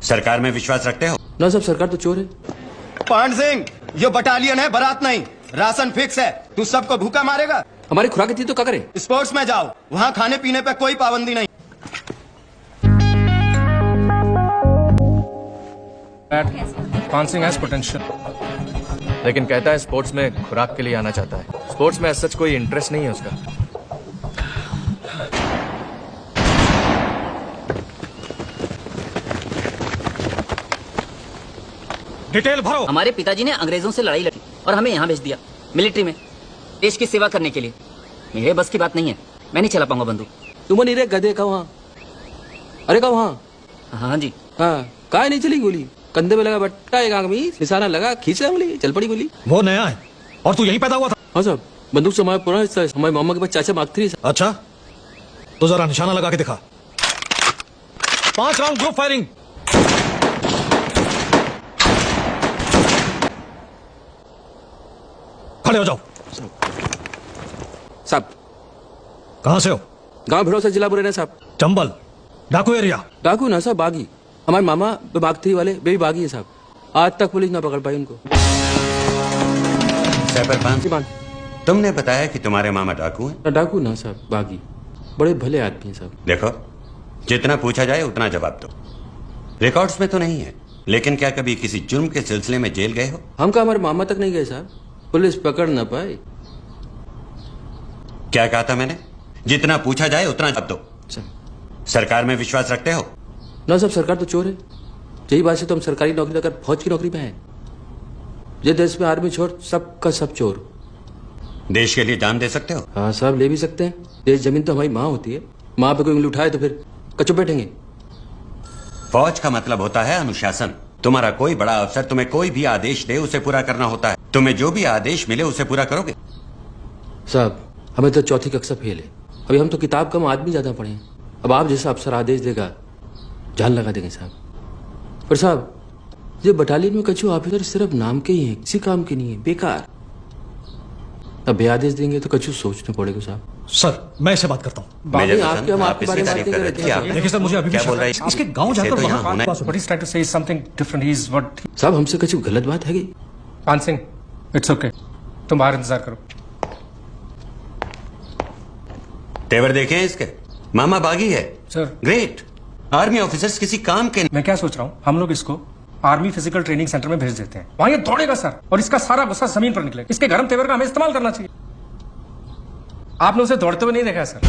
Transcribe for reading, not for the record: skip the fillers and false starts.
सरकार में विश्वास रखते हो? ना साहब, सरकार तो चोर है। पांड सिंह, ये बटालियन है, बारात नहीं। राशन फिक्स है, तू सबको भूखा मारेगा? हमारी खुराक इतनी तो क्या करे? स्पोर्ट्स में जाओ, वहाँ खाने पीने पे कोई पाबंदी नहीं। पान सिंह हैज पोटेंशियल, लेकिन कहता है स्पोर्ट्स में खुराक के लिए आना चाहता है। स्पोर्ट्स में सच कोई इंटरेस्ट नहीं है उसका। डिटेल भरो। हमारे पिताजी ने अंग्रेजों से लड़ाई लड़ी और हमें यहाँ भेज दिया मिलिट्री में, देश की सेवा करने के लिए। मेरे बस की बात नहीं है, मैं नहीं चला पाऊंगा बंदूक। तुम नहीं रे गधे का वहाँ? अरे का वहाँ? हाँ जी। हाँ, काहे नहीं चली गोली? कंधे में लगा बट्टा, एक आंख में निशाना लगा, खींच रहा गोली, चल पड़ी गोली। वो नया है और तू यहीं पैदा हुआ था? हाँ साहब, बंदूक से हमारा पुराना हिस्सा है। हमारे मामा के पास चाचा मांगती है। अच्छा, तो जरा निशाना लगा के दिखा। 5 राउंड ग्रुप फायरिंग। खड़े हो जाओ। साहब, कहां से हो? गांव भिड़ो से, जिला मुरैना साहब। चंबल डाकू एरिया? डाकू ना साहब, बागी। हमारे मामा बागथरी वाले वे भी बागी है साहब। आज तक पुलिस ना पकड़ पाई उनको। सैफर, तुमने बताया कि तुम्हारे मामा डाकू हैं? डाकू ना साहब, बागी। बड़े भले आदमी हैं साहब। देखो, जितना पूछा जाए उतना जवाब दो। रिकॉर्ड्स में तो नहीं है, लेकिन क्या कभी किसी जुर्म के सिलसिले में जेल गए हो? हम का हमारे मामा तक नहीं गए साहब, पुलिस पकड़ ना पाए। क्या कहा था मैंने? जितना पूछा जाए उतना जवाब दो। सरकार में विश्वास रखते हो? ना साहब, सरकार तो चोर है। यही बात से तो हम सरकारी नौकरी लेकर फौज की नौकरी में हैं। ये देश में आर्मी छोड़ सबका सब चोर। देश के लिए जान दे सकते हो? हाँ साहब, ले भी सकते हैं। देश जमीन तो हमारी माँ होती है। माँ पे कोई उंगली उठाए तो फिर कचो बैठेंगे। फौज का मतलब होता है अनुशासन। तुम्हारा कोई बड़ा अफसर तुम्हें कोई भी आदेश दे उसे पूरा करना होता है। तुम्हें जो भी आदेश मिले उसे पूरा करोगे? साहब, हमें तो चौथी कक्षा फेल है। अभी हम तो किताब कम, आदमी ज्यादा पढ़े हैं। अब आप जैसा अफसर आदेश देगा, जान लगा देंगे साहब। पर साहब, ये बटालियन में कछु ऑफिसर सिर्फ नाम के ही हैं, किसी काम के नहीं है, बेकार। अब आदेश देंगे तो कछु सोचना पड़ेगा साहब। सर, मैं इससे बात करता हूँ। आपके बारे में बात नहीं कर रहे थे। देखिए सर, मुझे अभी भी शक है। इसके गांव जाकर साहब, हमसे कछु गलत बात है? पान सिंह, इट्स ओके, तुम बाहर इंतजार करो। तेवर देखे हैं इसके? मामा बागी है सर। ग्रेट। आर्मी ऑफिसर्स किसी काम के। मैं क्या सोच रहा हूँ, हम लोग इसको आर्मी फिजिकल ट्रेनिंग सेंटर में भेज देते हैं। वहां ये दौड़ेगा सर, और इसका सारा गुस्सा जमीन पर निकलेगा। इसके गर्म तेवर का हमें इस्तेमाल करना चाहिए। आपने उसे दौड़ते हुए नहीं देखा है सर।